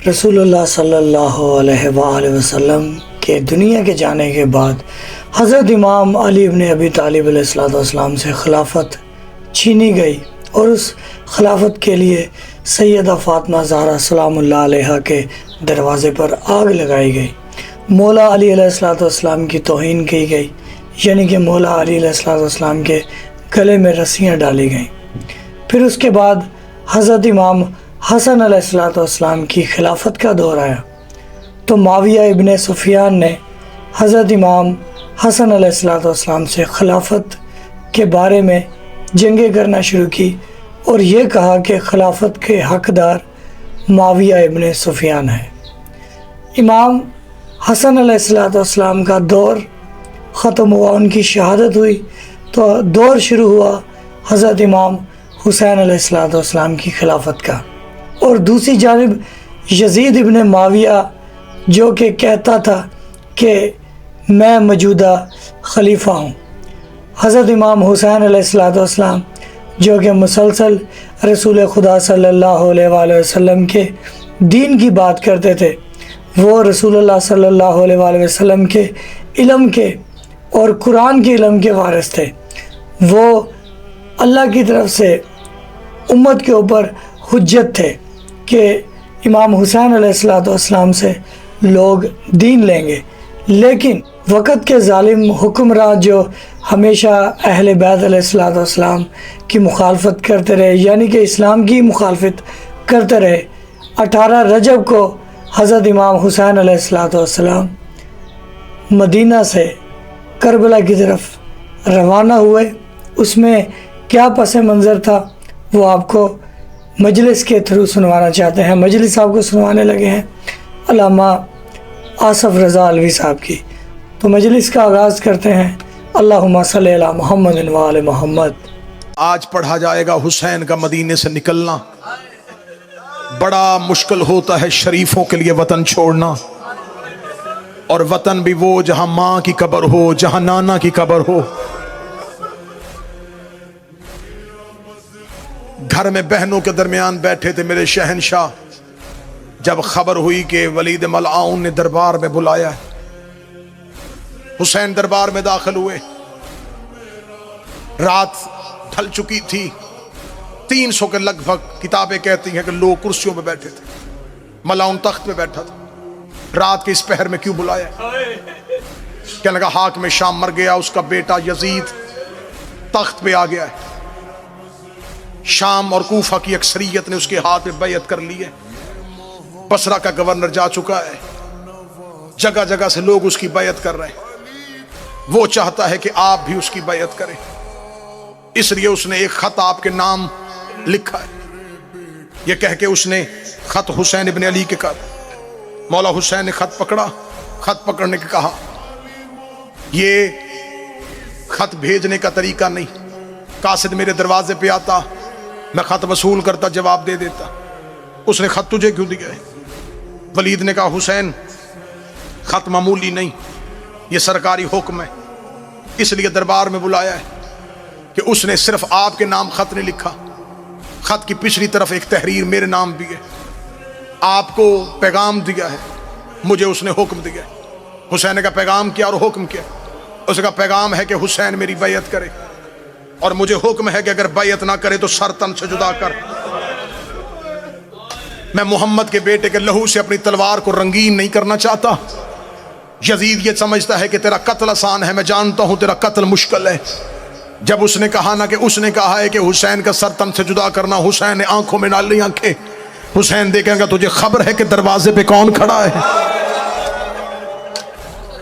رسول اللہ صلی اللہ علیہ وآلہ وسلم کے دنیا کے جانے کے بعد حضرت امام علی ابن ابی طالب علیہ السلام سے خلافت چھینی گئی اور اس خلافت کے لیے سیدہ فاطمہ زہرا سلام اللہ علیہا کے دروازے پر آگ لگائی گئی۔ مولا علی علیہ السلام کی توہین کی گئی، یعنی کہ مولا علی علیہ السلام کے گلے میں رسیاں ڈالی گئیں۔ پھر اس کے بعد حضرت امام حسن علیہ السلام کی خلافت کا دور آیا تو معاویہ ابن سفیان نے حضرت امام حسن علیہ السلام سے خلافت کے بارے میں جنگیں کرنا شروع کی اور یہ کہا کہ خلافت کے حقدار معاویہ ابن سفیان ہے۔ امام حسن علیہ السلام کا دور ختم ہوا، ان کی شہادت ہوئی تو دور شروع ہوا حضرت امام حسین علیہ السلام کی خلافت کا۔ اور دوسری جانب یزید ابن معاویہ جو کہ کہتا تھا کہ میں موجودہ خلیفہ ہوں، حضرت امام حسین علیہ السلام جو کہ مسلسل رسول خدا صلی اللہ علیہ وآلہ وسلم کے دین کی بات کرتے تھے، وہ رسول اللہ صلی اللہ علیہ وآلہ وسلم کے علم کے اور قرآن کے علم کے وارث تھے، وہ اللہ کی طرف سے امت کے اوپر حجت تھے کہ امام حسین علیہ السلام سے لوگ دین لیں گے۔ لیکن وقت کے ظالم حکمراں جو ہمیشہ اہل بیت علیہ السلام کی مخالفت کرتے رہے، یعنی کہ اسلام کی مخالفت کرتے رہے، 18 رجب کو حضرت امام حسین علیہ السلام مدینہ سے کربلا کی طرف روانہ ہوئے۔ اس میں کیا پس منظر تھا وہ آپ کو مجلس کے تھرو سنوانا چاہتے ہیں۔ مجلس آپ کو سنوانے لگے ہیں علامہ آصف رضا علوی صاحب کی، تو مجلس کا آغاز کرتے ہیں۔ اللہم صلی علی محمد وآل محمد۔ آج پڑھا جائے گا حسین کا مدینے سے نکلنا۔ بڑا مشکل ہوتا ہے شریفوں کے لیے وطن چھوڑنا، اور وطن بھی وہ جہاں ماں کی قبر ہو، جہاں نانا کی قبر ہو۔ گھر میں بہنوں کے درمیان بیٹھے تھے میرے شہنشاہ، جب خبر ہوئی کہ ولید ملعون نے دربار میں بلایا، حسین دربار میں داخل ہوئے۔ رات ڈھل چکی تھی، 300 کے لگ بھگ کتابیں کہتی ہیں کہ لوگ کرسیوں پہ بیٹھے تھے، ملعون تخت پہ بیٹھا تھا۔ رات کے اس پہر میں کیوں بلایا؟ کہنے لگا حاکم شام مر گیا، اس کا بیٹا یزید تخت پہ آ گیا ہے۔ شام اور کوفہ کی اکثریت نے اس کے ہاتھ میں بیعت کر لی ہے، بصرہ کا گورنر جا چکا ہے، جگہ جگہ سے لوگ اس کی بیعت کر رہے ہیں۔ وہ چاہتا ہے کہ آپ بھی اس کی بیعت کریں، اس لیے اس نے ایک خط آپ کے نام لکھا ہے۔ یہ کہہ کے اس نے خط حسین ابن علی کے کہا۔ مولا حسین نے خط پکڑا، خط پکڑنے کے کہا یہ خط بھیجنے کا طریقہ نہیں، قاصد میرے دروازے پہ آتا، میں خط وصول کرتا، جواب دے دیتا۔ اس نے خط تجھے کیوں دیا ہے؟ ولید نے کہا حسین خط معمولی نہیں، یہ سرکاری حکم ہے، اس لیے دربار میں بلایا ہے کہ اس نے صرف آپ کے نام خط نہیں لکھا، خط کی پچھلی طرف ایک تحریر میرے نام بھی ہے، آپ کو پیغام دیا ہے، مجھے اس نے حکم دیا ہے۔ حسین نے کہا پیغام کیا اور حکم کیا؟ اس نے کہا پیغام ہے کہ حسین میری بیعت کرے، اور مجھے حکم ہے کہ اگر بیعت نہ کرے تو سر تن سے جدا کر۔ میں محمد کے بیٹے کے لہو سے اپنی تلوار کو رنگین نہیں کرنا چاہتا۔ یزید یہ سمجھتا ہے کہ تیرا قتل آسان ہے، میں جانتا ہوں تیرا قتل مشکل ہے۔ جب اس نے کہا نا کہ اس نے کہا ہے کہ حسین کا سر تن سے جدا کرنا، حسین نے آنکھوں میں ڈال لی آنکھیں۔ حسین دیکھیں گا تجھے خبر ہے کہ دروازے پہ کون کھڑا ہے؟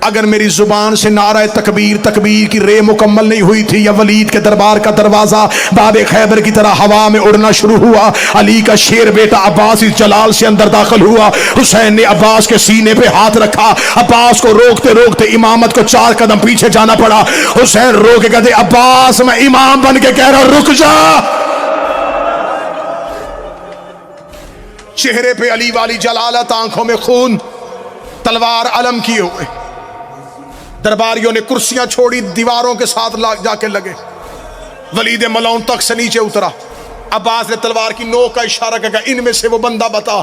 اگر میری زبان سے نعرہ تکبیر تکبیر کی رے مکمل نہیں ہوئی تھی، یا ولید کے دربار کا دروازہ باب خیبر کی طرح ہوا میں اڑنا شروع ہوا، علی کا شیر بیٹا عباس اس جلال سے اندر داخل ہوا۔ حسین نے عباس کے سینے پہ ہاتھ رکھا، عباس کو روکتے روکتے امامت کو 4 قدم پیچھے جانا پڑا۔ حسین رو کے کہتے عباس میں امام بن کے کہہ رہا ہوں رک جا۔ چہرے پہ علی والی جلالت، آنکھوں میں خون، تلوار علم کیے ہوئے۔ درباریوں نے کرسیاں چھوڑی، دیواروں کے ساتھ جا کے لگے۔ ولید ملعون تخت سے نیچے اترا، عباس نے تلوار کی نوک کا اشارہ کیا کہ ان میں سے وہ بندہ بتا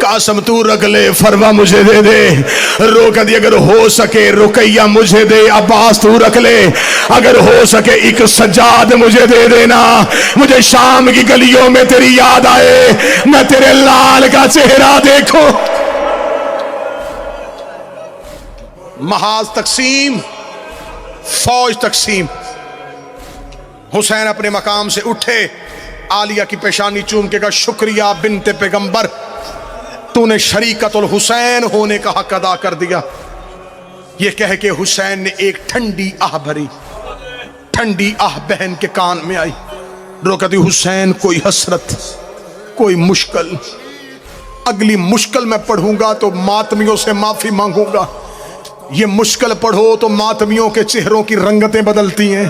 قاسم تو رکھ لے، فرما مجھے دے دے۔ رو کہتی اگر ہو سکے رقیہ مجھے دے، عباس تو رکھ لے، اگر ہو سکے ایک سجاد مجھے دے دینا، مجھے شام کی گلیوں میں تیری یاد آئے، میں تیرے لال کا چہرہ دیکھوں۔ محاذ تقسیم، فوج تقسیم۔ حسین اپنے مقام سے اٹھے، عالیہ کی پیشانی چوم کے کہا شکریہ بنت پیغمبر، تو نے شریکت الحسین ہونے کا حق ادا کر دیا۔ یہ کہہ کے حسین نے ایک ٹھنڈی آہ بھری، ٹھنڈی آہ بہن کے کان میں آئی۔ رو کہتی حسین کوئی حسرت، کوئی مشکل، اگلی مشکل میں پڑھوں گا تو ماتمیوں سے معافی مانگوں گا، یہ مشکل پڑھو تو ماتمیوں کے چہروں کی رنگتیں بدلتی ہیں۔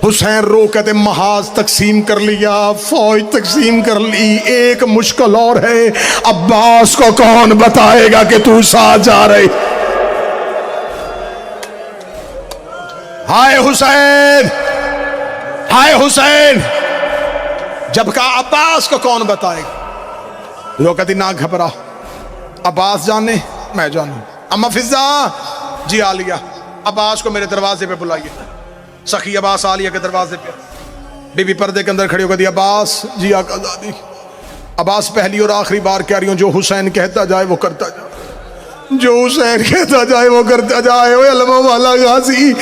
حسین رو کہتے محاذ تقسیم کر لیا، فوج تقسیم کر لی، ایک مشکل اور ہے، عباس کو کون بتائے گا کہ تو ساتھ جا رہے؟ ہائے حسین، ہائے حسین، جب کہا عباس کو کون بتائے گا؟ رو کہتی نہ گھبرا، عباس جانے میں جانوں۔ اما فضا، جی عالیہ، عباس کو میرے دروازے پہ بلائیے۔ سخی عباس عالیہ کے دروازے پہ، بی بی پردے کے اندر کھڑی ہو کہتی عباس، جی آقا زادی۔ عباس پہلی اور آخری بار کہہ رہی ہوں جو حسین کہتا جائے وہ کرتا جائے، جو حسین کہتا جائے وہ کرتا جائے۔ اوے علمہ والا غازی،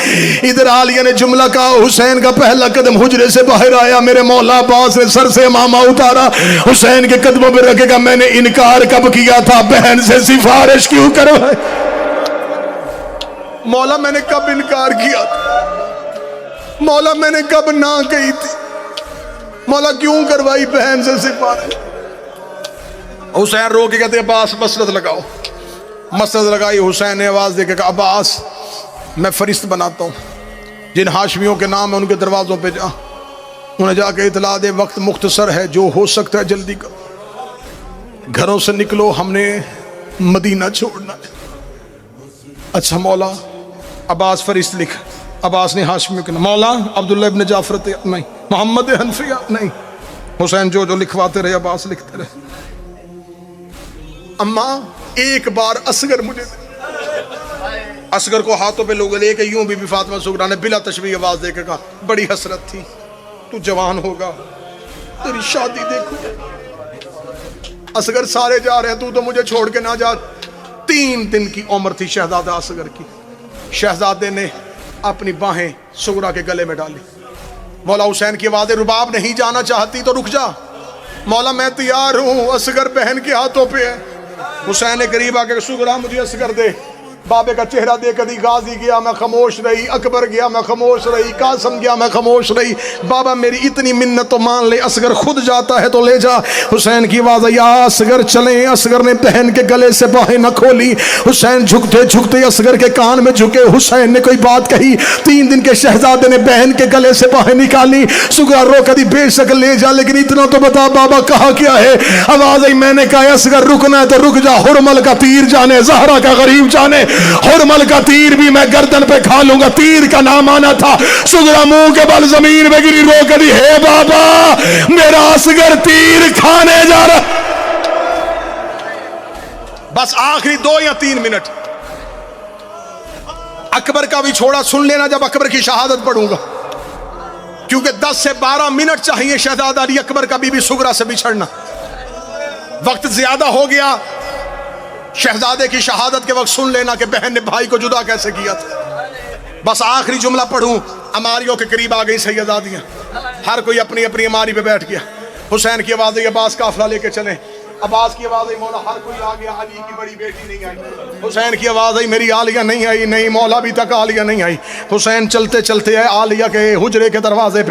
ادھر عالیہ نے جملہ کہا، حسین کا پہلا قدم حجرے سے باہر آیا، میرے مولا عباس نے سر سے امامہ اتارا، حسین کے قدموں پہ رکھے گا میں نے انکار کب کیا تھا، بہن سے سفارش کیوں کروائی؟ مولا میں نے کب انکار کیا تھا، مولا میں نے کب نہ کہی تھی، مولا کیوں کروائی بہن سے سفارش؟ حسین رو کے کہتے عباس مسرت لگاؤ۔ مسرت لگائی، حسین نے آواز دے کے کہا عباس میں فرشت بناتا ہوں، جن ہاشمیوں کے نام ہے ان کے دروازوں پہ جا، انہیں جا کے اطلاع دے وقت مختصر ہے، جو ہو سکتا ہے جلدی کرو، گھروں سے نکلو، ہم نے مدینہ چھوڑنا ہے۔ اچھا مولا، عباس فرشت لکھ۔ عباس نے ہاشمیوں کے نام، مولا عبداللہ ابن جعفر نہیں، محمد حنفیہ نہیں۔ حسین جو لکھواتے رہے عباس لکھتے رہے۔ اماں ایک بار اصغر مجھے دے۔ اصغر کو ہاتھوں پہ لوگ لے کے یوں بی بی فاطمہ زہرا نے بلا تشبیہ آواز دے کے کہا بڑی حسرت تھی، تو جوان ہوگا، تیری شادی دیکھو۔ اصغر سارے جا رہے ہیں، تو مجھے چھوڑ کے نہ جا۔ 3 دن کی عمر تھی شہزادہ اصغر کی۔ شہزادے نے اپنی باہیں سغرا کے گلے میں ڈالی۔ مولا حسین کی آواز رباب نہیں جانا چاہتی تو رک جا، مولا میں تیار ہوں، اصغر بہن کے ہاتھوں پہ ہے۔ حسین نے قریب آ کے سغرا مجھے اصغر دے۔ بابے کا چہرہ دے کدی غازی گیا میں خاموش رہی، اکبر گیا میں خاموش رہی، قاسم گیا میں خاموش رہی۔ بابا میری اتنی منت تو مان لے، اصغر خود جاتا ہے تو لے جا۔ حسین کی آواز یا اصغر چلیں۔ اصغر نے بہن کے گلے سے باہیں نہ کھولی۔ حسین جھکتے جھکتے اصغر کے کان میں جھکے۔ حسین نے کوئی بات کہی، 3 دن کے شہزادے نے بہن کے گلے سے باہیں نکالی۔ سغرا رو کدی بے شک لے جا، لیکن اتنا تو بتا بابا کہا کیا ہے؟ آواز آئی میں نے کہا اصغر رکنا ہے تو رک جا، حرمل کا تیر جانے زہرا کا غریب جانے، حرمل کا تیر بھی میں گردن پہ کھا لوں گا۔ تیر کا نام آنا تھا۔ سغرا منہ کے بل زمین پہ گری، رو کری ہے بابا میرا اصغر تیر کھانے جا رہا۔ بس آخری 2 یا 3 منٹ اکبر کا بھی چھوڑا، سن لینا جب اکبر کی شہادت پڑھوں گا، کیونکہ 10 سے 12 منٹ چاہیے شہزادہ علی اکبر کا بی بی سغرا سے بچھڑنا۔ وقت زیادہ ہو گیا، شہزادے کی شہادت کے وقت سن لینا کہ بہن نے بھائی کو جدا کیسے کیا تھا۔ بس آخری جملہ پڑھوں، اماریوں کے قریب آ گئی سیدادیاں، ہر کوئی اپنی اپنی اماری پہ بیٹھ گیا۔ حسین کی آواز آئی عباس قافلہ لے کے چلیں۔ عباس کی آواز آئی مولا ہر کوئی آ گیا، علی کی بڑی بیٹی نہیں آئی۔ حسین کی آواز آئی میری عالیہ نہیں آئی، نہیں مولا ابھی تک عالیہ نہیں آئی۔ حسین چلتے چلتے آئے عالیہ کے حجرے کے دروازے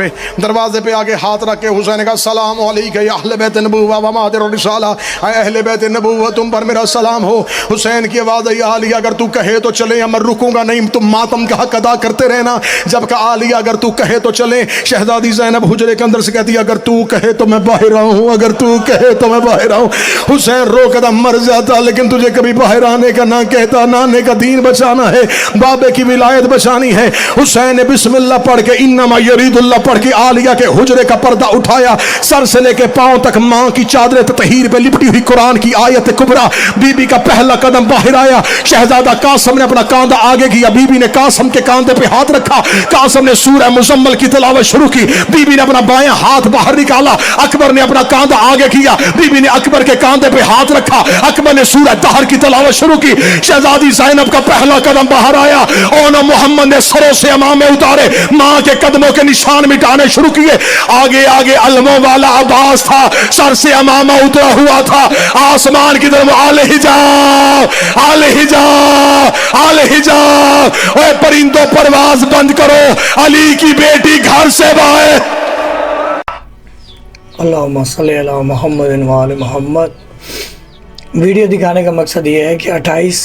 پہ آگے ہاتھ رکھ کے حسین نے کہا السلام علیکم یا اہل بیت نبوہ و مادر الرسالہ، اے اہل بیت نبوہ تم پر میرا سلام ہو۔ حسین کی آواز آئی عالیہ اگر تو کہے تو چلے، میں رکوں گا نہیں، تم ماتم کا حق ادا کرتے رہنا۔ جب کہا عالیہ اگر تو کہے تو چلے، شہزادی زینب حجرے کے اندر سے کہتی اگر تو کہے تو میں باہر آؤں، اگر تو کہے تو میں باہر آؤں۔ حسین رو قدم مر جاتا لیکن تجھے کبھی باہر آنے کا نہ کہتا، نانے کا دین بچانا ہے، بابے کی ولایت بچانی ہے۔ حسین نے بسم اللہ پڑھ کے انما یرید اللہ پڑھ کے عالیہ کے حجرے کا پردہ اٹھایا، سر سے لے کے پاؤں تک ماں کی چادر تطہیر پہ لپٹی ہوئی قرآن کی آیت کبریٰ، بی بی کا پہلا قدم باہر آیا۔ شہزادہ قاسم نے اپنا کاندھا آگے کیا، بی بی نے قاسم کے کاندھے پہ ہاتھ رکھا، قاسم نے سورہ مزمل کی تلاوت شروع کی، بی بی نے اپنا بایاں ہاتھ باہر نکالا، اکبر نے اپنا کاندھا آگے کیا، بی بی نے اکبر کے کاندھے پہ ہاتھ رکھا، اکبر نے سورہ دہر کی تلاوت شروع کی۔ شہزادی زینب کا پہلا قدم باہر آیا، اونا محمد نے سروں سے امامے اتارے، ماں کے قدموں کے نشان مٹانے شروع کیے۔ آگے آگے علموں والا عباس تھا، سر سے امامہ اترا ہوا تھا، آسمان کی طرف آل حجاب آل حجاب آل حجاب، اے پرندوں پرواز بند کرو، علی کی بیٹی گھر سے باہر۔ اللہم صلی علی محمد وآل محمد۔ ویڈیو دکھانے کا مقصد یہ ہے کہ 28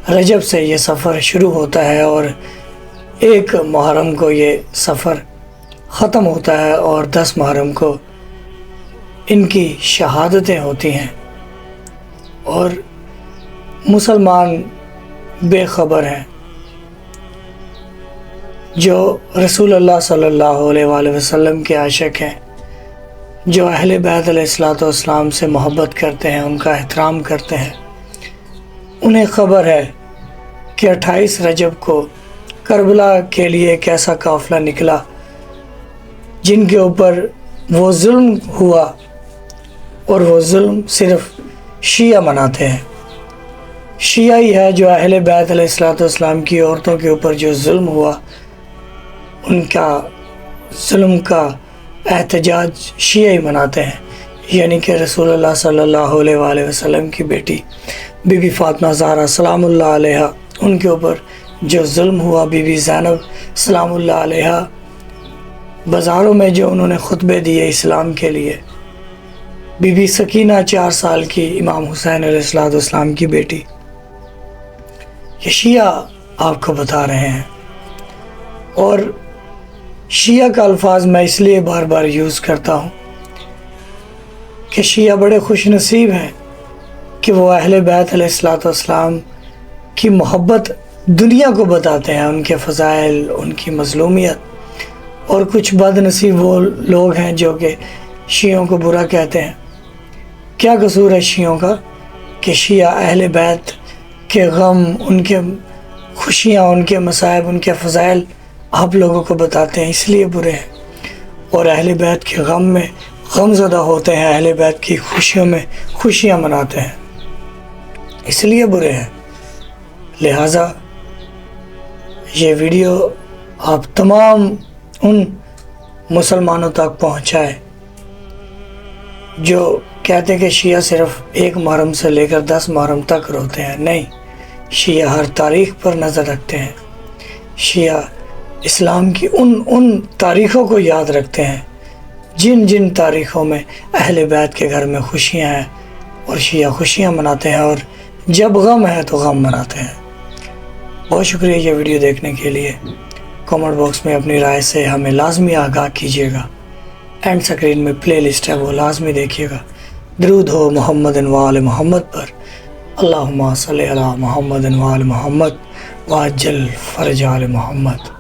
رجب سے یہ سفر شروع ہوتا ہے اور 1 محرم کو یہ سفر ختم ہوتا ہے اور 10 محرم کو ان کی شہادتیں ہوتی ہیں، اور مسلمان بے خبر ہیں جو رسول اللہ صلی اللہ علیہ وآلہ وسلم کے عاشق ہیں، جو اہل بیت علیہ الصلوۃ والسلام سے محبت کرتے ہیں، ان کا احترام کرتے ہیں، انہیں خبر ہے کہ 28 رجب کو کربلا کے لیے ایک ایسا قافلہ نکلا جن کے اوپر وہ ظلم ہوا، اور وہ ظلم صرف شیعہ مناتے ہیں۔ شیعہ ہی ہے جو اہل بیت علیہ الصلوۃ والسلام کی عورتوں کے اوپر جو ظلم ہوا، ان کا ظلم کا احتجاج شیعہ ہی مناتے ہیں، یعنی کہ رسول اللہ صلی اللہ علیہ وآلہ وسلم کی بیٹی بی بی فاطمہ زہرا سلام اللہ علیہا، ان کے اوپر جو ظلم ہوا، بی بی زینب سلام اللہ علیہا بازاروں میں جو انہوں نے خطبے دیے اسلام کے لیے، بی بی سکینہ 4 سال کی امام حسین علیہ السلام کی بیٹی، یہ شیعہ آپ کو بتا رہے ہیں۔ اور شیعہ کا الفاظ میں اس لیے بار بار یوز کرتا ہوں کہ شیعہ بڑے خوش نصیب ہیں کہ وہ اہل بیت علیہ السلام کی محبت دنیا کو بتاتے ہیں، ان کے فضائل، ان کی مظلومیت، اور کچھ بد نصیب وہ لوگ ہیں جو کہ شیعوں کو برا کہتے ہیں۔ کیا قصور ہے شیعوں کا کہ شیعہ اہل بیت کے غم، ان کے خوشیاں، ان کے مصائب، ان کے فضائل آپ لوگوں کو بتاتے ہیں، اس لیے برے ہیں، اور اہل بیت کے غم میں غم زدہ ہوتے ہیں، اہل بیت کی خوشیوں میں خوشیاں مناتے ہیں، اس لیے برے ہیں۔ لہٰذا یہ ویڈیو آپ تمام ان مسلمانوں تک پہنچائے جو کہتے کہ شیعہ صرف 1 محرم سے لے کر 10 محرم تک روتے ہیں۔ نہیں، شیعہ ہر تاریخ پر نظر رکھتے ہیں، شیعہ اسلام کی ان تاریخوں کو یاد رکھتے ہیں جن جن تاریخوں میں اہل بیت کے گھر میں خوشیاں ہیں، اور شیعہ خوشیاں مناتے ہیں، اور جب غم ہے تو غم مناتے ہیں۔ بہت شکریہ یہ ویڈیو دیکھنے کے لیے۔ کامنٹ باکس میں اپنی رائے سے ہمیں لازمی آگاہ کیجیے گا۔ اینڈ سکرین میں پلے لسٹ ہے، وہ لازمی دیکھیے گا۔ درود ہو محمد وآل محمد پر۔ اللہم صلی علی محمد وآل محمد وعجل فرج آل محمد۔